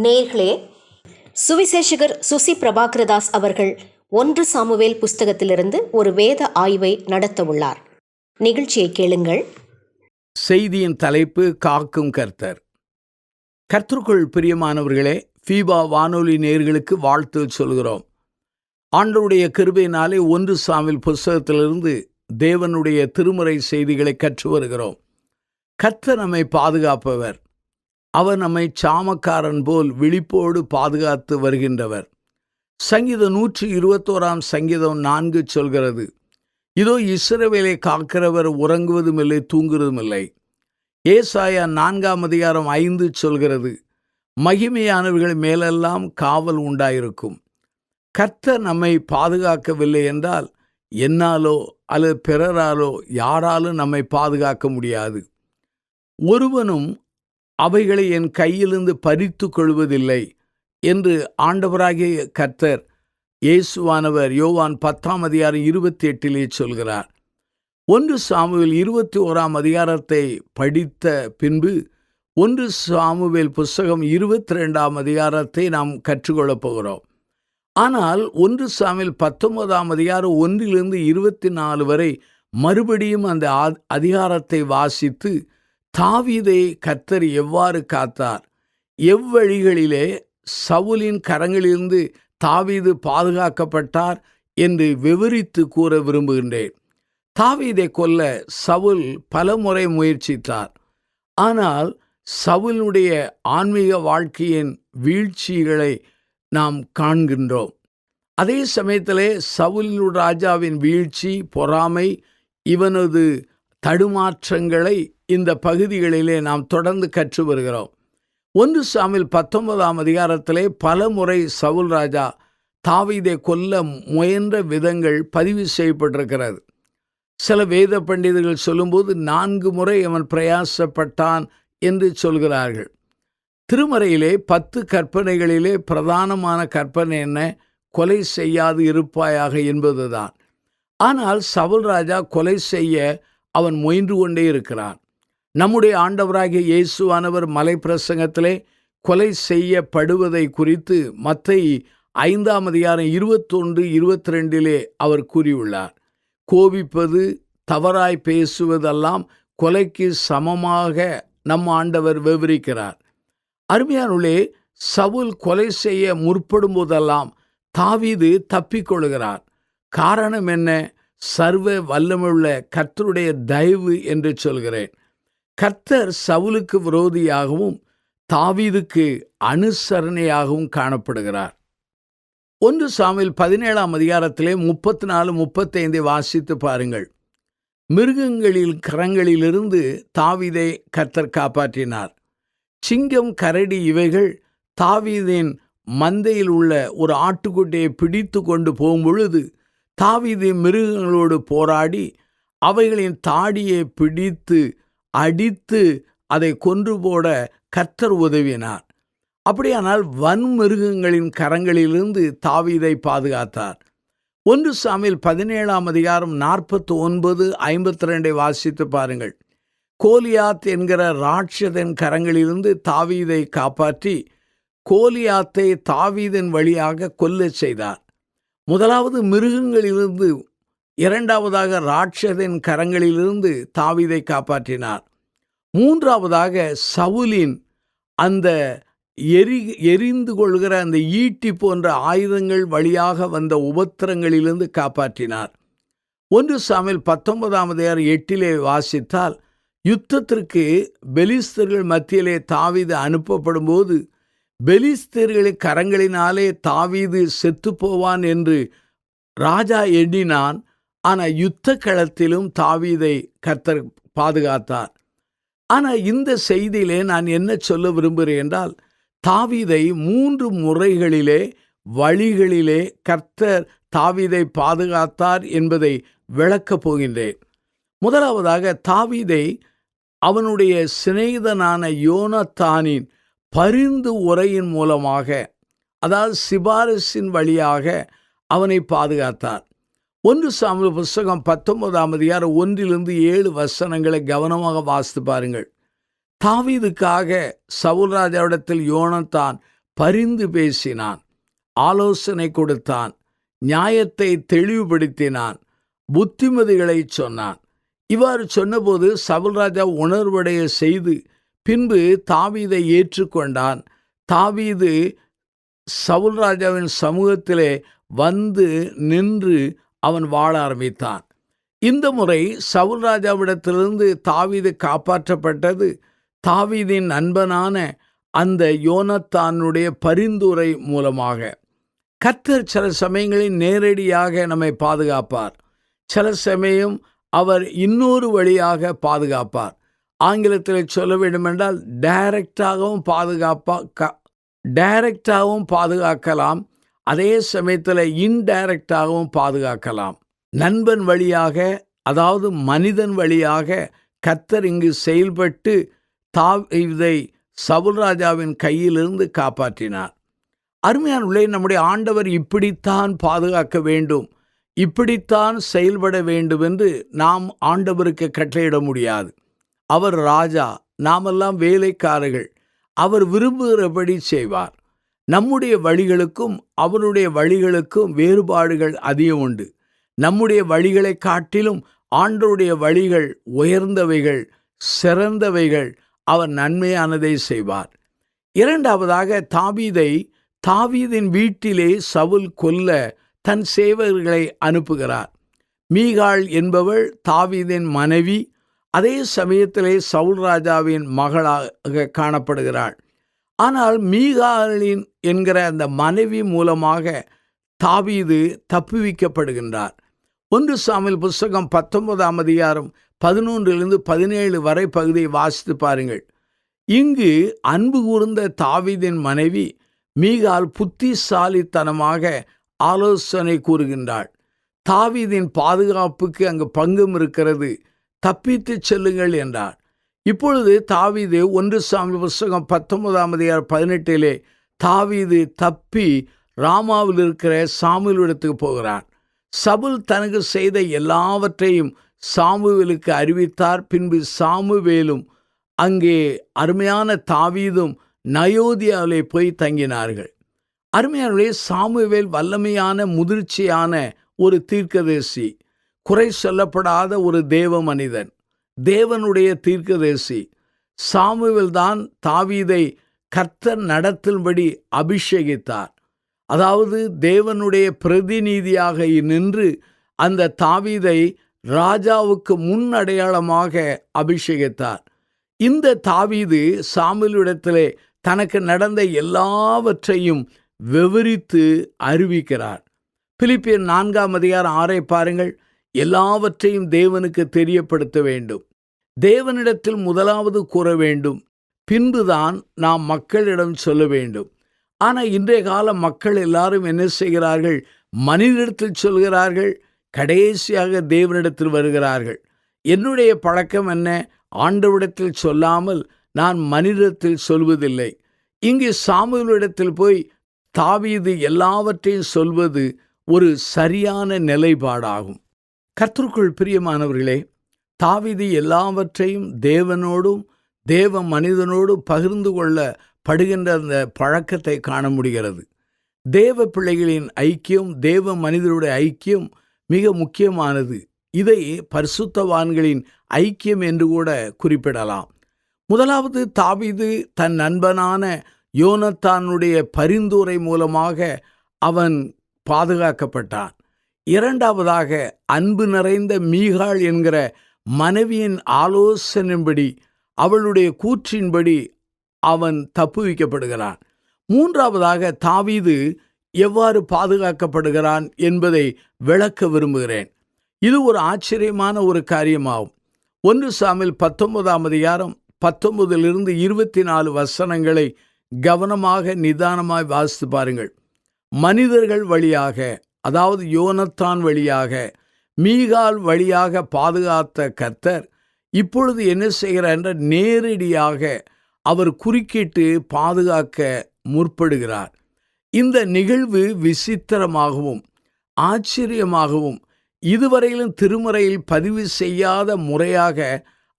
நேயர்களே, சுவிசேஷகர் சுசி பிரபாகரதாஸ் அவர்கள் 1 சாமுவேல் புஸ்தகத்திலிருந்து ஒரு வேத ஆய்வை நடத்த உள்ளார். நிகழ்ச்சியை கேளுங்கள். செய்தியின் தலைப்பு காக்கும் கர்த்தர். கர்த்தருக்குள் பிரியமானவர்களே, ஃபீபா வானொலி நேயர்களுக்கு வாழ்த்து சொல்கிறோம். ஆண்டவருடைய கிருபையினாலே 1 சாமுவேல் புஸ்தகத்திலிருந்து தேவனுடைய திருமுறை செய்திகளை கற்று வருகிறோம். கர்த்தர் நம்மை பாதுகாப்பவர். அவர் நம்மை சாமக்காரன் போல் விழிப்போடு பாதுகாத்து வருகின்றவர். சங்கீதம் 121 சங்கீதம் 4 சொல்கிறது, இதோ இஸ்ரவேலை காக்கிறவர் உறங்குவதும் இல்லை, தூங்குவதும் இல்லை. ஏசாயா 4 சொல்கிறது, மகிமையானவர்கள் மேலெல்லாம் காவல் உண்டாயிருக்கும். கர்த்தர் நம்மை பாதுகாக்கவில்லை என்றால் என்னாலோ அல்லது பிறராலோ யாராலும் நம்மை பாதுகாக்க முடியாது. ஒருவனும் அவைகளை என் கையிலிருந்து பறித்து கொள்வதில்லை என்று ஆண்டவராகிய கர்த்தர் இயேசுவானவர் யோவான் 10:28 சொல்கிறார். 1 சாமுவேல் 21 படித்த பின்பு 1 சாமுவேல் புஸ்தகம் 22 நாம் கற்றுக்கொள்ளப் போகிறோம். ஆனால் 1 சாமுவேல் 19 1-24 வரை மறுபடியும் அந்த அதிகாரத்தை வாசித்து தாவீதை கர்த்தர் எவ்வாறு காத்தார், எவ்வழிகளிலே சவுலின் கரங்களிலிருந்து தாவீது பாதுகாக்கப்பட்டார் என்று விவரித்து கூற விரும்புகின்றேன். தாவீதை கொல்ல சவுல் பலமுறை முயற்சித்தார். ஆனால் சவுலுடைய ஆன்மீக வாழ்க்கையின் வீழ்ச்சிகளை நாம் காண்கின்றோம். அதே சமயத்திலே சவுல் ராஜாவின் வீழ்ச்சி, பொறாமை, இவனது தடுமாற்றங்களை இந்த பகுதிகளிலே நாம் தொடர்ந்து கற்று வருகிறோம். 1 சாமுவேல் 19 பல முறை சவுல் ராஜா தாவீதை கொல்ல முயன்ற விதங்கள் பதிவு செய்யப்பட்டிருக்கிறது. சில வேத பண்டிதர்கள் சொல்லும்போது 4 முறை அவன் பிரயாசப்பட்டான் என்று சொல்கிறார்கள். திருமறையிலே 10 கற்பனைகளிலே பிரதானமான கற்பனை என்ன? கொலை செய்யாது இருப்பாயாக என்பதுதான். ஆனால் சவுல் ராஜா கொலை செய்ய அவன் முயன்று கொண்டே இருக்கிறான். நம்முடைய ஆண்டவராகிய இயேசுவானவர் மலை பிரசங்கத்திலே கொலை செய்யப்படுவதை குறித்து மத்தேயு 5:21-22 அவர் கூறியுள்ளார். கோபிப்பது, தவறாய் பேசுவதெல்லாம் கொலைக்கு சமமாக நம் ஆண்டவர் விவரிக்கிறார். அருமையானவர்களே, சவுல் கொலை செய்ய முற்படும் போதெல்லாம் தாவீது தப்பிக்கொள்கிறார். காரணம் என்ன? சர்வ வல்லமையுள்ள கர்த்தருடைய தயவு என்று சொல்கிறேன். கர்த்தர் சவுலுக்கு விரோதியாகவும் தாவீதுக்கு அனுசரணையாகவும் காணப்படுகிறார். 1 சாமுவேல் 17 34-35 வாசித்து பாருங்கள். மிருகங்களின் கரங்களிலிருந்து தாவீதை கர்த்தர் காப்பாற்றினார். சிங்கம், கரடி இவைகள் தாவீதின் மந்தையில் உள்ள ஒரு ஆட்டுக்குட்டியை பிடித்து கொண்டு போகும்பொழுது தாவீது மிருகங்களோடு போராடி அவைகளின் தாடியை பிடித்து அடித்து அதை கொன்று போட கர்த்தர் உதவினார். அப்படியானால் வன்மிருகங்களின் கரங்களிலிருந்து தாவீதை பாதுகாத்தார். 1 சாமுவேல் 17 49-52 வாசித்து பாருங்கள். கோலியாத் என்கிற ராட்சதன் கரங்களிலிருந்து தாவீதை காப்பாற்றி கோலியாத்தை தாவீதின் வழியாக கொல்ல செய்தார். முதலாவது மிருகங்களிலிருந்து, இரண்டாவதாக ராட்சதன் கரங்களிலிருந்து தாவீதை காப்பாற்றினார். மூன்றாவதாக சவுலின் அந்த எரிந்து கொள்கிற அந்த ஈட்டி போன்ற ஆயுதங்கள் வழியாக வந்த உபத்திரங்களிலிருந்து காப்பாற்றினார். 1 சாமுவேல் 19:8 வாசித்தால், யுத்தத்திற்கு பெலிஸ்தர்கள் மத்தியிலே தாவீது அனுப்பப்படும் போது பெலிஸ்தர்களின் கரங்களினாலே தாவீது செத்து போவான் என்று ராஜா எண்ணினான். ஆனால் யுத்த களத்திலும் தாவீதை கர்த்தர் பாதுகாத்தார். ஆனால் இந்த செய்தியிலே நான் என்ன சொல்ல விரும்புகிறேன் என்றால், தாவீதை 3 முறைகளிலே வழிகளிலே கர்த்தர் தாவீதை பாதுகாத்தார் என்பதை விளக்கப் போகின்றேன். முதலாவதாக தாவீதை அவனுடைய சிநேகிதனான யோனத்தானின் பரிந்து உரையின் மூலமாக, அதாவது சிபாரிசின் வழியாக அவனை பாதுகாத்தார். 1 சாமுவேல் புஸ்தகம் 19 1-7 கவனமாக வாசித்து பாருங்கள். தாவீதுக்காக சவுல் ராஜாவிடத்தில் யோனத்தான் பரிந்து பேசினான், ஆலோசனை கொடுத்தான், நியாயத்தை தெளிவுபடுத்தினான், புத்திமதிகளை சொன்னான். இவ்வாறு சொன்னபோது சவுல் ராஜா உணர்வடைய செய்து பின்பு தாவீதை ஏற்றுக்கொண்டான். தாவீது சவுல் ராஜாவின் சமூகத்திலே வந்து நின்று அவன் வாழ ஆரம்பித்தான். இந்த முறை சவுல் ராஜாவிடத்திலிருந்து தாவீது காப்பாற்றப்பட்டது தாவீதின் நண்பனான அந்த யோனத்தானுடைய பரிந்துரை மூலமாக. கர்த்தர் சில சமயங்களில் நேரடியாக நம்மை பாதுகாப்பார், சில சமயம் அவர் இன்னொரு வழியாக பாதுகாப்பார். ஆங்கிலத்தில் சொல்ல வேண்டுமென்றால் டைரக்டாகவும் பாதுகாக்கலாம், அதே சமயத்தில் இன்டைரக்டாகவும் பாதுகாக்கலாம். நண்பன் வழியாக, அதாவது மனிதன் வழியாக கர்த்தர் இங்கு செயல்பட்டு தாவீதை சவுல் ராஜாவின் கையிலிருந்து காப்பாற்றினார். அருமையானவர்களே, நம்முடைய ஆண்டவர் இப்படித்தான் பாதுகாக்க வேண்டும், இப்படித்தான் செயல்பட வேண்டும் என்று நாம் ஆண்டவருக்கு கட்டளையிட முடியாது. அவர் ராஜா, நாமெல்லாம் வேலைக்காரர்கள். அவர் விரும்புகிறபடி செய்வார். நம்முடைய வழிகளுக்கும் அவருடைய வழிகளுக்கும் வேறுபாடுகள் அதிகம் உண்டு. நம்முடைய வழிகளை காட்டிலும் ஆண்டவருடைய வழிகள் உயர்ந்தவைகள், சிறந்தவைகள். அவர் நன்மையானதை செய்வார். இரண்டாவதாக, தாவீதின் வீட்டிலே சவுல் கொல்ல தன் சேவகர்களை அனுப்புகிறார். மீகாள் என்பவள் தாவீதின் மனைவி, அதே சமயத்திலே சவுல் ராஜாவின் மகளாக காணப்படுகிறாள். ஆனால் மீகாளின் என்கிற அந்த மனைவி மூலமாக தாவீது தப்புவிக்கப்படுகின்றார். 1 சாமுவேல் புஸ்தகம் 19ஆம் அதிகாரம் 11-17 வரை பகுதியை வாசித்து பாருங்கள். இங்கு அன்பு கூர்ந்த தாவீதின் மனைவி மீகாள் புத்திசாலித்தனமாக ஆலோசனை கூறுகின்றாள். தாவீதின் பாதுகாப்புக்கு அங்கு பங்கும் இருக்கிறது, தப்பித்து செல்லுங்கள் என்றார். இப்பொழுது தாவீது 1 சாமுவேல் புஸ்தகம் 19ஆம் அதிகாரம் 18 தாவீது தப்பி ராமாவில் இருக்கிற சாமுவேலிடத்துக்கு போகிறார். சவுல் தனக்கு செய்த எல்லாவற்றையும் சாமுவேலுக்கு அறிவித்தார். பின்பு சாமுவேலும் அங்கே அருமையான தாவீதும் நயோதியாவிலே போய் தங்கினார்கள். அருமையானவர்களே, சாமுவேல் வல்லமையான முதிர்ச்சியான ஒரு தீர்க்கதரிசி, குறை சொல்லப்படாத ஒரு தேவ மனிதன், தேவனுடைய தீர்க்கதரிசி. சாமுவேல் தான் தாவீதை கர்த்தர் நடத்தும்படி அபிஷேகித்தார். அதாவது தேவனுடைய பிரதிநிதியாக நின்று அந்த தாவீதை ராஜாவுக்கு முன் அடையாளமாக அபிஷேகித்தார். இந்த தாவீது சாமுவேலிடத்திலே தனக்கு நடந்த எல்லாவற்றையும் விவரித்து அறிவிக்கிறார். பிலிப்பியர் 4ஆம் அதிகாரம் 6 பாருங்கள். எல்லாவற்றையும் தேவனுக்கு தெரியப்படுத்த வேண்டும், தேவனிடத்தில் முதலாவது கூற வேண்டும், பின்புதான் நாம் மக்களிடம் சொல்ல வேண்டும். ஆனால் இன்றைய கால மக்கள் எல்லாரும் என்ன செய்கிறார்கள்? மனிதனிடத்தில் சொல்கிறார்கள், கடைசியாக தேவனிடத்தில் வருகிறார்கள். என்னுடைய பழக்கம் என்ன? ஆண்டவரிடத்தில் சொல்லாமல் நான் மனிதத்தில் சொல்வதில்லை. இங்கு சாமுவேலிடத்தில் போய் தாவீது எல்லாவற்றையும் சொல்வது ஒரு சரியான நிலைப்பாடாகும். கர்த்தருக்குள் பிரியமானவர்களே, தாவீது எல்லாவற்றையும் தேவனோடும் தேவ மனிதனோடும் பகிர்ந்து கொள்ளப்படுகின்ற அந்த பழக்கத்தை காண முடிகிறது. தேவ பிள்ளைகளின் ஐக்கியம், தேவ மனிதனுடைய ஐக்கியம் மிக முக்கியமானது. இதை பரிசுத்தவான்களின் ஐக்கியம் என்று கூட குறிப்பிடலாம். முதலாவது, தாவீது தன் நண்பனான யோனத்தானுடைய பரிந்துரை மூலமாக அவன் பாதுகாக்கப்பட்டான். இரண்டாவதாக, அன்பு நிறைந்த மீகாள் என்கிற மனைவியின் ஆலோசனையின்படி, அவளுடைய கூற்றின்படி அவன் தப்புவிக்கப்படுகிறான். மூன்றாவதாக, தாவீது எவ்வாறு பாதுகாக்கப்படுகிறான் என்பதை விளக்க விரும்புகிறேன். இது ஒரு ஆச்சரியமான ஒரு காரியமாகும். 1 சாமுவேல் 19ஆம் அதிகாரம் 19-24 வசனங்களை கவனமாக நிதானமாய் வாசித்து பாருங்கள். மனிதர்கள் வழியாக, அதாவது யோனத்தான் வழியாக, மீகாள் வழியாக பாதுகாத்த கர்த்தர் இப்பொழுது என்ன செய்கிறார் என்ற நேரடியாக அவர் குறுக்கிட்டு பாதுகாக்க முற்படுகிறார். இந்த நிகழ்வு விசித்திரமாகவும் ஆச்சரியமாகவும் இதுவரையிலும் திருமறையில் பதிவு செய்யாத முறையாக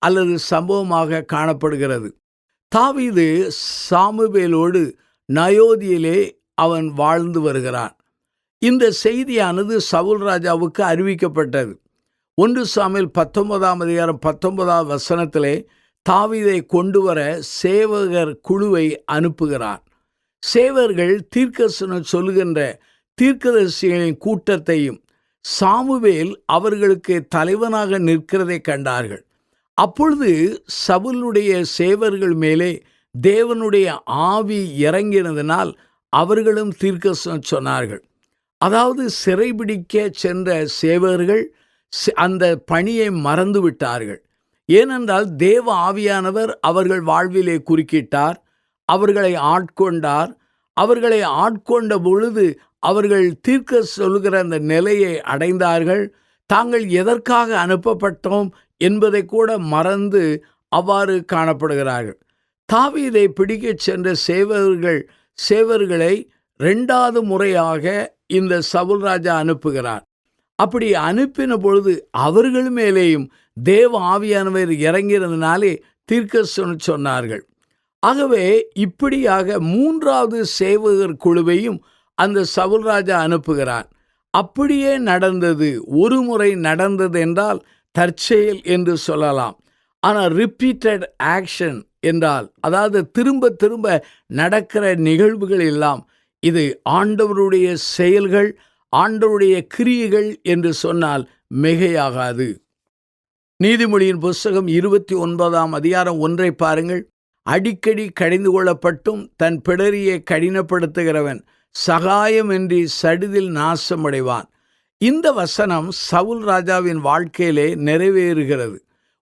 அல்லது சம்பவமாக காணப்படுகிறது. தாவீது சாமுவேலோடு நயோதியிலே அவன் வாழ்ந்து வருகிறான். இந்த செய்தியானது சவுல் ராஜாவுக்கு அறிவிக்கப்பட்டது. 1 சாமுவேல் 19ஆம் அதிகாரம் 19ஆம் வசனத்திலே தாவீதை கொண்டு வர சேவகர் குழுவை அனுப்புகிறார். சேவர்கள் தீர்க்கதரிசனம் சொல்லுகின்ற தீர்க்கதரிசிகளின் கூட்டத்தையும் சாமுவேல் அவர்களுக்கு தலைவனாக நிற்கிறதை கண்டார்கள். அப்பொழுது சவுலுடைய சேவர்கள் மேலே தேவனுடைய ஆவி இறங்கினதினால் அவர்களும் தீர்க்கதரிசனம் சொன்னார்கள். அதாவது சிறைபிடிக்க சென்ற சேவர்கள் அந்த பணியை மறந்து விட்டார்கள். ஏனென்றால் தேவ ஆவியானவர் அவர்கள் வாழ்விலே குறுக்கிட்டார், அவர்களை ஆட்கொண்டார். அவர்களை ஆட்கொண்ட பொழுது அவர்கள் தீர்க்க சொல்லுகிற அந்த நிலையை அடைந்தார்கள். தாங்கள் எதற்காக அனுப்பப்பட்டோம் என்பதை கூட மறந்து அவ்வாறு காணப்படுகிறார்கள். தாவீதை பிடிக்கச் சென்ற சேவர்களை 2வது முறையாக இந்த சவுல் ராஜா அனுப்புகிறார். அப்படி அனுப்பின பொழுது அவர்கள் மேலேயும் தேவ ஆவியானவர் இறங்கிறதுனாலே தீர்க்கதரிசனம் சொன்னார்கள். ஆகவே இப்படியாக 3வது சேவகர் குழுவையும் அந்த சவுல் ராஜா அனுப்புகிறார். அப்படியே நடந்தது. ஒரு முறை நடந்தது என்றால் தற்செயல் என்று சொல்லலாம். ஆனால் ரிப்பீட்டட் ஆக்ஷன் என்றால், அதாவது திரும்ப திரும்ப நடக்கிற நிகழ்வுகள் எல்லாம் இது ஆண்டவருடைய செயல்கள், ஆண்டவருடைய கிரியைகள் என்று சொன்னால் மிகையாகாது. நீதிமொழியின் புஸ்தகம் 29ஆம் அதிகாரம் 1 பாருங்கள். அடிக்கடி கடிந்து கொள்ளப்பட்டும் தன் பிடரியை கடினப்படுத்துகிறவன் சகாயமின்றி சடிதில் நாசமடைவான். இந்த வசனம் சவுல் ராஜாவின் வாழ்க்கையிலே நிறைவேறுகிறது.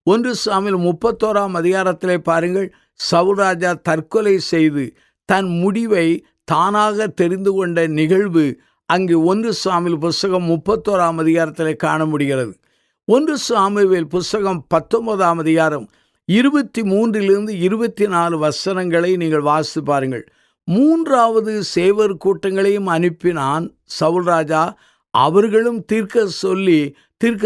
1 சாமுவேல் 31ஆம் அதிகாரத்திலே பாருங்கள். சவுல் ராஜா தற்கொலை செய்து தன் முடிவை தானாக தெரிந்து கொண்ட நிகழ்வு அங்கு 1 சாமுவேல் புஸ்தகம் 31ஆம் அதிகாரத்திலே காண முடிகிறது. 1 சாமுவேல் புஸ்தகம் 19ஆம் அதிகாரம் 23 24 வசனங்களை நீங்கள் வாசித்து பாருங்கள். 3வது சேவர் கூட்டங்களையும் அனுப்பினான் சவுல் ராஜா. அவர்களும் தீர்க்க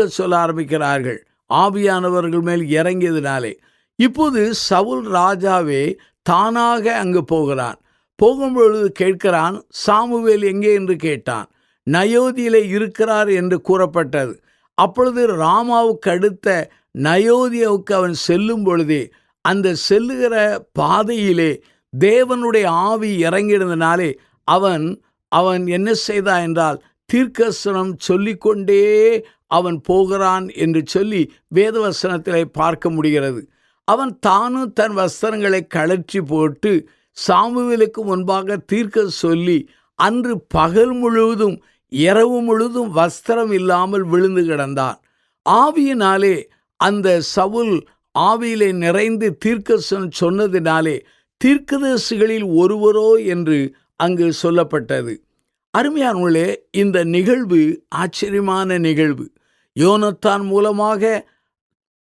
சொல்ல ஆரம்பிக்கிறார்கள், ஆவியானவர்கள் மேல் இறங்கியதினாலே. இப்போது சவுல் ராஜாவே தானாக அங்கு போகிறான். போகும்பொழுது கேட்கிறான், சாமுவேல் எங்கே என்று கேட்டான். நயோதியிலே இருக்கிறார் என்று கூறப்பட்டது. அப்பொழுது ராமாவுக்கு அடுத்த நயோதியாவுக்கு அவன் செல்லும் பொழுதே அந்த செல்லுகிற பாதையிலே தேவனுடைய ஆவி இறங்கினதினாலே அவன் என்ன செய்தான் என்றால் தீர்க்கதரிசனம் சொல்லிக்கொண்டே அவன் போகிறான் என்று சொல்லி வேதவசனத்திலே பார்க்க முடிகிறது. அவன் தானும் தன் வஸ்திரங்களை கழற்றி போட்டு சாமுவேலுக்கு முன்பாக தீர்க்க சொல்லி அன்று பகல் முழுவதும் இரவு முழுவதும் வஸ்திரம் இல்லாமல் விழுந்து கிடந்தான். ஆவியினாலே அந்த சவுல் ஆவியிலே நிறைந்து தீர்க்கதரிசனம் சொன்னதினாலே தீர்க்கதரிசிகளில் ஒருவரோ என்று அங்கு சொல்லப்பட்டது. அருமையானவர்களே, இந்த நிகழ்வு ஆச்சரியமான நிகழ்வு. யோனத்தான் மூலமாக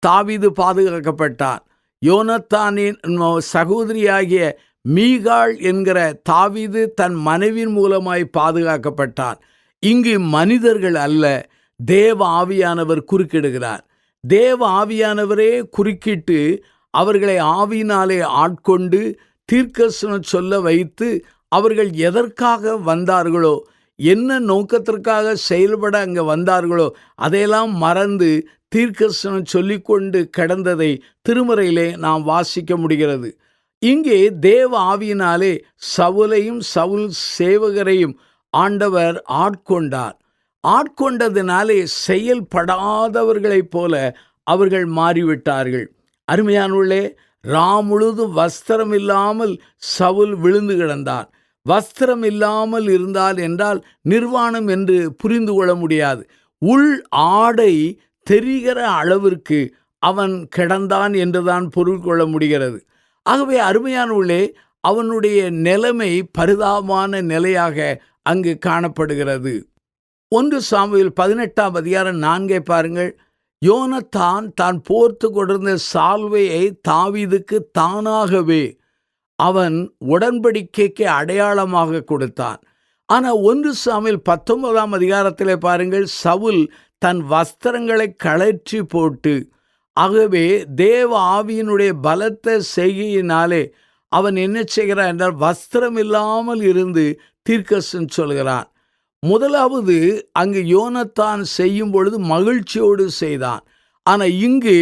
தாவீது பாதுகாக்கப்பட்டான். யோனத்தானின் சகோதரியாகிய மீகாள் என்கிற தாவீது தன் மனைவியின் மூலமாய் பாதுகாக்கப்பட்டான். இங்கு மனிதர்கள் அல்ல, தேவ ஆவியானவர் குறுக்கிடுகிறார். தேவ ஆவியானவரே குறுக்கிட்டு அவர்களை ஆவியினாலே ஆட்கொண்டு தீர்க்கதரிசனம் சொல்ல வைத்து அவர்கள் எதற்காக வந்தார்களோ, என்ன நோக்கத்திற்காக செயல்பட அங்கே வந்தார்களோ அதையெல்லாம் மறந்து தீர்க்கதரிசனம் சொல்லிக்கொண்டு கடந்ததை திருமறையிலே நாம் வாசிக்க முடிகிறது. இங்கே தேவ ஆவியினாலே சவுலையும் சவுல் சேவகரையும் ஆண்டவர் ஆட்கொண்டார். ஆட்கொண்டதினாலே செயல்படாதவர்களைப் போல அவர்கள் மாறிவிட்டார்கள். அருமையானவர்களே, முழுதும் வஸ்திரம் இல்லாமல் சவுல் விழுந்து கிடந்தான். வஸ்திரம் இல்லாமல் இருந்தால் என்றால் நிர்வாணம் என்று புரிந்து கொள்ள முடியாது. உள் ஆடை தெரிகிற அளவிற்கு அவன் கிடந்தான் என்றுதான் பொருள் கொள்ள முடிகிறது. ஆகவே அருமையானவர்களே, அவனுடைய நிலைமை பரிதாபமான நிலையாக அங்கு காணப்படுகிறது. 1 சாமுவேல் 18ஆம் அதிகாரம் 4 பாருங்கள். யோனத்தான் தான் போர்த்து கொண்டிருந்த சால்வையை தாவீதுக்கு தானாகவே அவன் உடன்படிக்கைக்கு அடையாளமாக கொடுத்தான். ஆனால் 1 சாமுவேல் 19ஆம் அதிகாரத்தில் பாருங்கள், சவுல் தன் வஸ்திரங்களை கழற்றி போட்டு, ஆகவே தேவ ஆவியினுடைய பலத்த செய்கையினாலே அவன் என்ன செய்கிறான் என்றால் வஸ்திரம் இல்லாமல் இருந்து தீர்க்கதரிசனம் சொல்கிறான். முதலாவது அங்கு யோனத்தான் செய்யும் பொழுது மகிழ்ச்சியோடு செய்தான். ஆனால் இங்கு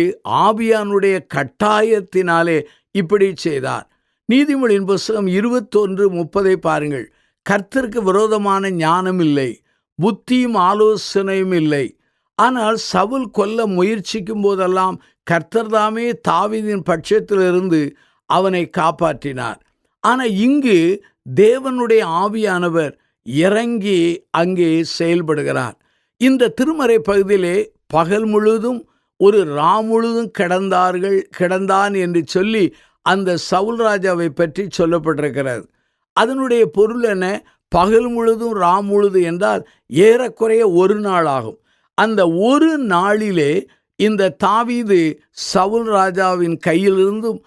ஆவியானுடைய கட்டாயத்தினாலே இப்படி செய்தார். நீதிமொழியின் புத்தகம் 21:30 பாருங்கள். கர்த்தருக்கு விரோதமான ஞானம் இல்லை, புத்தியும் ஆலோசனையும் இல்லை. ஆனால் சவுல் கொல்ல முயற்சிக்கும் போதெல்லாம் கர்த்தர் தாமே தாவீதின் பட்சத்திலிருந்து அவனை காப்பாற்றினார். ஆனால் இங்கு தேவனுடைய ஆவியானவர் இறங்கி அங்கே செயல்படுகிறார். இந்த திருமறை பகுதியிலே பகல் முழுதும் ஒரு ரா முழுதும் கிடந்தான் என்று சொல்லி அந்த சவுல் ராஜாவை பற்றி சொல்லப்பட்டிருக்கிறது. அதனுடைய பொருள் என்ன? பகல் முழுதும் ரா முழுதும் என்றால் ஏறக்குறைய ஒரு நாள் ஆகும். அந்த ஒரு நாளிலே இந்த தாவீது சவுல் ராஜாவின் கையிலிருந்தும்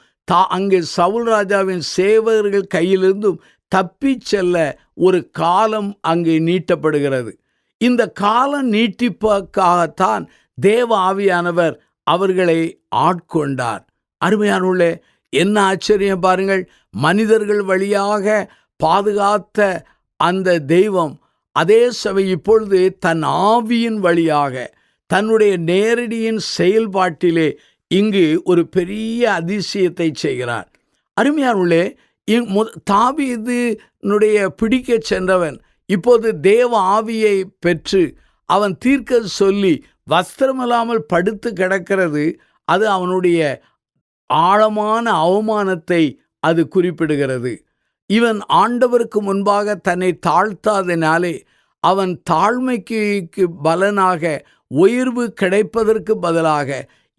அங்கே சவுல் ராஜாவின் சேவகர்கள் கையிலிருந்தும் தப்பி செல்ல ஒரு காலம் அங்கே நீட்டப்படுகிறது. இந்த காலம் நீட்டிப்புக்காகத்தான் தேவ ஆவியானவர் அவர்களை ஆட்கொண்டார். அருமையானவர்களே, என்ன ஆச்சரியம் பாருங்கள். மனிதர்கள் வழியாக பாதுகாத்த அந்த தெய்வம் அதே சமயம் இப்பொழுது தன் ஆவியின் வழியாக தன்னுடைய நேரடியின் செயல்பாட்டிலே இங்கு ஒரு பெரிய அதிசயத்தை செய்கிறார். அருமையானவர்களே, தாவீதுனுடைய பிடிக்க சென்றவன் இப்போது தேவ ஆவியை பெற்று அவன் தீர்க்க சொல்லி வஸ்திரமில்லாமல் படுத்து கிடக்கிறது. அது அவனுடைய ஆழமான அவமானத்தை அது குறிப்பிடுகிறது. இவன் ஆண்டவருக்கு முன்பாக தன்னை தாழ்த்தாதனாலே அவன் தாழ்மைக்கு பலனாக உயர்வு கிடைப்பதற்கு பதிலாக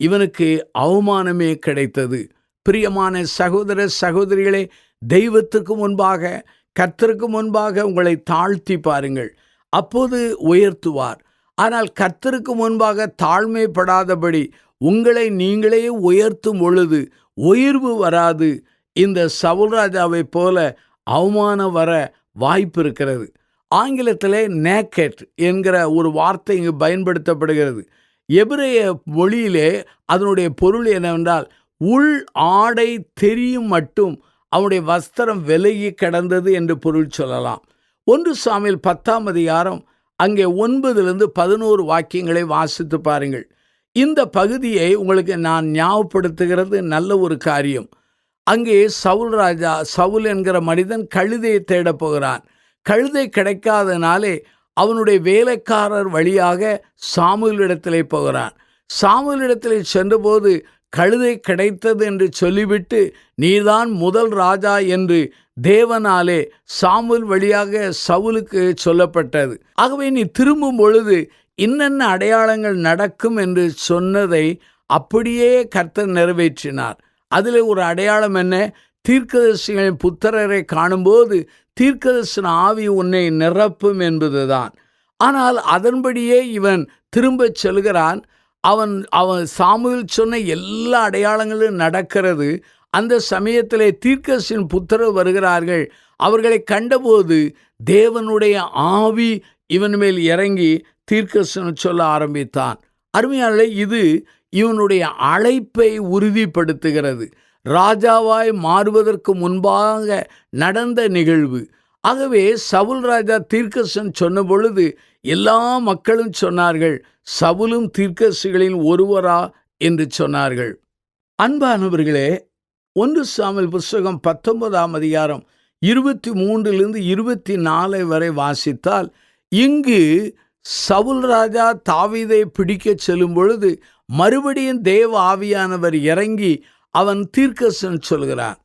இவனுக்கு அவமானமே கிடைத்தது. பிரியமான சகோதர சகோதரிகளே, தெய்வத்துக்கு முன்பாக கர்த்தருக்கு முன்பாக உங்களை தாழ்த்தி பாருங்கள், அப்போது உயர்த்துவார். ஆனால் கர்த்தருக்கு முன்பாக தாழ்மைப்படாதபடி உங்களை நீங்களே உயர்த்தும் பொழுது உயர்வு வராது. இந்த சவுல் ராஜாவை போல அவமானம் வர வாய்ப்பு இருக்கிறது. ஆங்கிலத்திலே நேக்கெட் என்கிற ஒரு வார்த்தை இங்கு பயன்படுத்தப்படுகிறது. எபிரேய மொழியிலே அதனுடைய பொருள் என்னவென்றால் உள் ஆடை தெரியும் மட்டும் அவனுடைய வஸ்திரம் விலகி கிடந்தது என்று பொருள் சொல்லலாம். 1 சாமுவேல் 10ஆம் அதிகாரம் அங்கே 9-11 வாக்கியங்களை வாசித்து பாருங்கள். இந்த பகுதியை உங்களுக்கு நான் ஞாபகப்படுத்துகிறது நல்ல ஒரு காரியம். அங்கே சவுல் என்கிற மனிதன் கழுதையை தேடப் போகிறான். கழுதை கிடைக்காதனாலே அவனுடைய வேலைக்காரர் வழியாக சாமுவேலிடத்திலே போகிறான். சாமுவேலிடத்திலே சென்றபோது கழுதை கிடைத்தது என்று சொல்லிவிட்டு நீதான் முதல் ராஜா என்று தேவனாலே சாமுவேல் வழியாக சவுலுக்கு சொல்லப்பட்டது. ஆகவே நீ திரும்பும் பொழுது இன்னென்ன அடையாளங்கள் நடக்கும் என்று சொன்னதை அப்படியே கர்த்தர் நிறைவேற்றினார். அதில் ஒரு அடையாளம் என்ன? தீர்க்கதரிசிகளின் புத்திரரை காணும்போது தீர்க்கதரிசன ஆவி உன்னை நிரப்பும் என்பதுதான். ஆனால் அதன்படியே இவன் திரும்பச் செல்கிறான். அவன் சாமுவேல் சொன்ன எல்லா அடையாளங்களும் நடக்கிறது. அந்த சமயத்திலே தீர்க்கதரிசியின் புத்திரர் வருகிறார்கள். அவர்களை கண்டபோது தேவனுடைய ஆவி இவன் மேல் இறங்கி தீர்க்கதரிசனம் சொல்ல ஆரம்பித்தான். அருமையானவர்களே, இது இவனுடைய அழைப்பை உறுதிப்படுத்துகிறது. ராஜாவாய் மாறுவதற்கு முன்பாக நடந்த நிகழ்வு. ஆகவே சவுல் ராஜா தீர்க்கதரிசனம் சொன்ன பொழுது எல்லா மக்களும் சொன்னார்கள், சவுலும் தீர்க்கதரிசிகளில் ஒருவரா என்று சொன்னார்கள். அன்பானவர்களே, 1 சாமுவேல் புத்தகம் 19ஆம் அதிகாரம் 23-24 வரை வாசித்தால் இங்கு சவுல் ராஜா தாவீதை பிடிக்க செல்லும் பொழுது மறுபடியும் தேவ ஆவியானவர் இறங்கி அவன் தீர்க்கதரிசனம் சொல்கிறான்.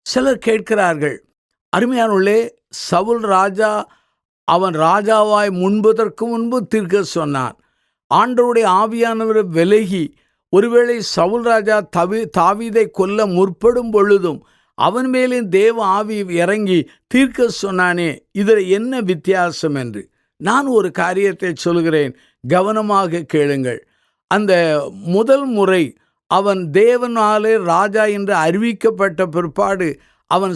சிலர் கேட்கிறார்கள், அருமையானவர்களே, சவுல் ராஜா அவன் ராஜாவாய் முன்பதற்கு முன்பு தீர்க்கதரிசனம் சொன்னான். ஆண்டவருடைய ஆவியானவர் விலகி ஒருவேளை சவுல் ராஜா தாவீதை கொல்ல முற்படும் பொழுதும் அவன் மேலே தேவ ஆவி இறங்கி தீர்க்கதரிசனம் சொன்னானே, இதில் என்ன வித்தியாசம் என்று நான் ஒரு காரியத்தை சொல்கிறேன், கவனமாக கேளுங்கள். அந்த முதல் முறை அவன் தேவனாலே ராஜா என்று அறிவிக்கப்பட்ட பிற்பாடு அவன்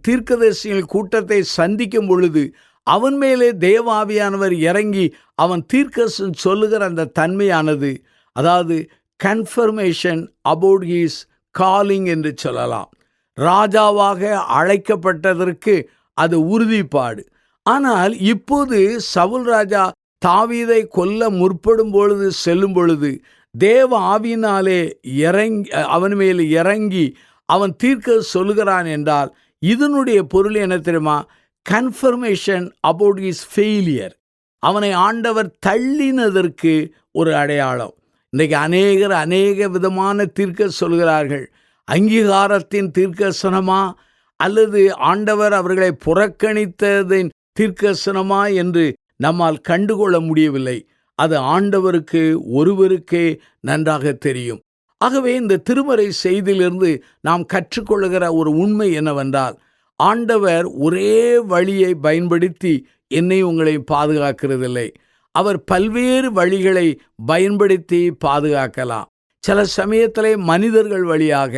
தீர்க்கதரிசிகள் கூட்டத்தை சந்திக்கும் பொழுது அவன் மேலே தேவ ஆவியானவர் இறங்கி அவன் தீர்க்கதரிசனம் சொல்லுகிற அந்த தன்மையானது, அதாவது கன்ஃபர்மேஷன் அபவுட் ஹிஸ் காலிங் என்று சொல்லலாம். ராஜாவாக அழைக்கப்பட்டதற்கு அது உறுதிப்பாடு. ஆனால் இப்போது சவுல் ராஜா தாவீதை கொல்ல முற்படும் பொழுது செல்லும் பொழுது தேவ ஆவியினாலே அவன் மேல் இறங்கி அவன் தீர்க்க சொல்லுகிறான் என்றால் இதனுடைய பொருள் என்ன தெரியுமா? Confirmation about his failure. அவனை ஆண்டவர் தள்ளினதற்கு ஒரு அடையாளம். இன்றைக்கு அநேக விதமான தீர்க்க சொல்கிறார்கள். அங்கீகாரத்தின் தீர்க்கசனமா அல்லது ஆண்டவர் அவர்களை புறக்கணித்ததின் தீர்க்கசனமா என்று நம்மால் கண்டுகொள்ள முடியவில்லை. அது ஆண்டவருக்கு ஒருவருக்கே நன்றாக தெரியும். ஆகவே இந்த திருமறை செய்தியிலிருந்து நாம் கற்றுக்கொள்ளுகிற ஒரு உண்மை என்னவென்றால், ஆண்டவர் ஒரே வழியை பயன்படுத்தி என்னை உங்களை பாதுகாக்கிறதில்லை. அவர் பல்வேறு வழிகளை பயன்படுத்தி பாதுகாக்கலாம். சில சமயத்திலே மனிதர்கள் வழியாக,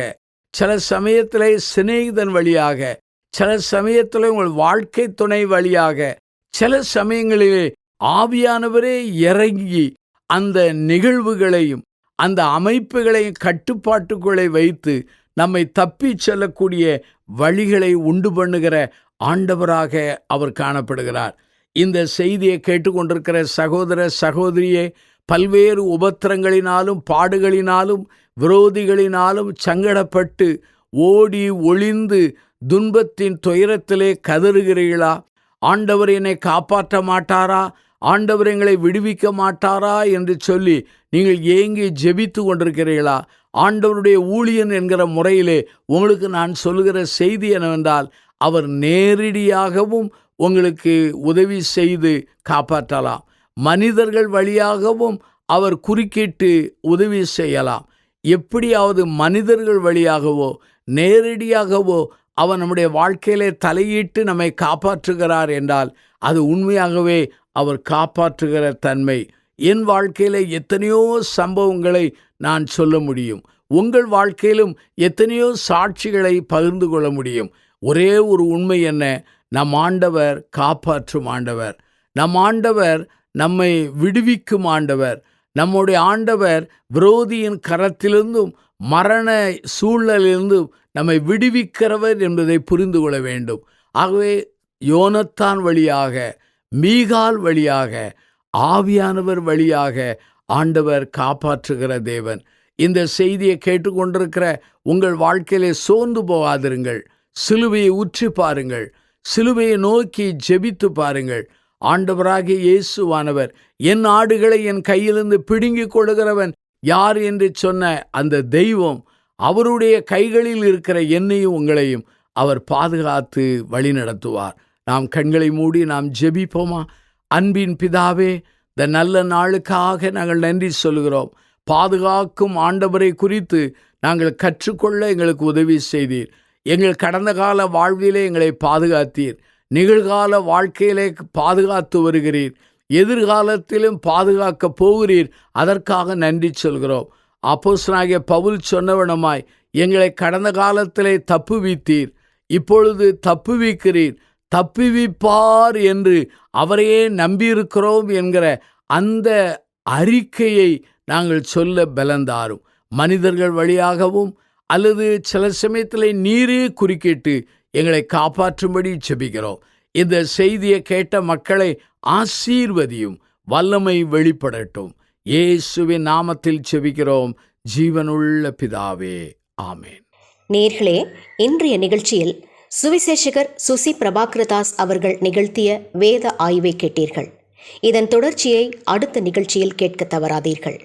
சில சமயத்திலே சிநேகிதன் வழியாக, சில சமயத்திலே உங்கள் வாழ்க்கை துணை வழியாக, சில சமயங்களிலே ஆவியானவரே இறங்கி அந்த நிகழ்வுகளையும் அந்த அமைப்புகளையும் கட்டுப்பாட்டுக்குள்ளே வைத்து நம்மை தப்பி செல்லக்கூடிய வழிகளை உண்டு பண்ணுகிற ஆண்டவராக அவர் காணப்படுகிறார். இந்த செய்தியை கேட்டுக்கொண்டிருக்கிற சகோதர சகோதரியே, பல்வேறு உபத்திரங்களினாலும் பாடுகளினாலும் விரோதிகளினாலும் சங்கடப்பட்டு ஓடி ஒளிந்து துன்பத்தின் துயரத்திலே கதறுகிறீர்களா? ஆண்டவர் என்னை காப்பாற்ற மாட்டாரா, ஆண்டவர் எங்களை விடுவிக்க மாட்டாரா என்று சொல்லி நீங்கள் ஏங்கி ஜெபித்து கொண்டிருக்கிறீர்களா? ஆண்டவருடைய ஊழியன் என்கிற முறையிலே உங்களுக்கு நான் சொல்லுகிற செய்தி என்னவென்றால், அவர் நேரடியாகவும் உங்களுக்கு உதவி செய்து காப்பாற்றலாம். மனிதர்கள் வழியாகவும் அவர் குறுக்கிட்டு உதவி செய்யலாம். எப்படியாவது மனிதர்கள் வழியாகவோ நேரடியாகவோ அவர் நம்முடைய வாழ்க்கையிலே தலையிட்டு நம்மை காப்பாற்றுகிறார் என்றால் அது உண்மையாகவே அவர் காப்பாற்றுகிற தன்மை. என் வாழ்க்கையில் எத்தனையோ சம்பவங்களை நான் சொல்ல முடியும். உங்கள் வாழ்க்கையிலும் எத்தனையோ சாட்சிகளை பகிர்ந்து கொள்ள முடியும். ஒரே ஒரு உண்மை என்ன? நம் ஆண்டவர் காப்பாற்றும் ஆண்டவர். நம் ஆண்டவர் நம்மை விடுவிக்கும் ஆண்டவர். நம்முடைய ஆண்டவர் விரோதியின் கரத்திலிருந்தும் மரண சூழலிலிருந்தும் நம்மை விடுவிக்கிறவர் என்பதை புரிந்து கொள்ள வேண்டும். ஆகவே யோனத்தான் வழியாக, மீகால் வழியாக, ஆவியானவர் வழியாக ஆண்டவர் காப்பாற்றுகிற தேவன். இந்த செய்தியை கேட்டுக்கொண்டிருக்கிற உங்கள் வாழ்க்கையிலே சோர்ந்து போகாதிருங்கள். சிலுவையை உற்று பாருங்கள். சிலுவையை நோக்கி ஜெபித்து பாருங்கள். ஆண்டவராகிய இயேசுவானவர் என் ஆடுகளை என் கையிலிருந்து பிடுங்கிக் கொள்கிறவன் யார் என்று சொன்ன அந்த தெய்வம் அவருடைய கைகளில் இருக்கிற என்னையும் உங்களையும் அவர் பாதுகாத்து வழி நடத்துவார். நாம் கண்களை மூடி நாம் ஜெபிப்போமா? அன்பின் பிதாவே, இந்த நல்ல நாளுக்காக நாங்கள் நன்றி சொல்கிறோம். பாதுகாக்கும் ஆண்டவரை குறித்து நாங்கள் கற்றுக்கொள்ள எங்களுக்கு உதவி செய்தீர். எங்கள் கடந்த கால வாழ்விலே எங்களை பாதுகாத்தீர். நிகழ்கால வாழ்க்கையிலே பாதுகாத்து வருகிறீர். எதிர்காலத்திலும் பாதுகாக்க போகிறீர். அதற்காக நன்றி சொல்கிறோம். அப்போஸ்தலனாகிய பவுல் சொன்னவனமாய் எங்களை கடந்த காலத்திலே தப்புவித்தீர், இப்பொழுது தப்புவிக்கிறீர், தப்புவிப்பார் என்று அவரையே நம்பியிருக்கிறோம் என்கிற அந்த அறிக்கையை நாங்கள் சொல்ல பலந்தாரும். மனிதர்கள் வழியாகவும் அல்லது சில சமயத்தில் நீரே குறுக்கிட்டு எங்களை காப்பாற்றும்படி ஜெபிக்கிறோம். இந்த செய்தியை கேட்ட மக்களை ஆசீர்வதியும், வல்லமை வெளிப்படட்டும். இயேசுவின் நாமத்தில் ஜெபிக்கிறோம் ஜீவனுள்ள பிதாவே, ஆமேன். நேயர்களே, இன்றைய நிகழ்ச்சியில் சுவிசேஷகர் சுசி பிரபாகரதாஸ் அவர்கள் நிகழ்த்திய வேத ஆய்வை கேட்டீர்கள். இதன் தொடர்ச்சியை அடுத்த நிகழ்ச்சியில் கேட்க தவறாதீர்கள்.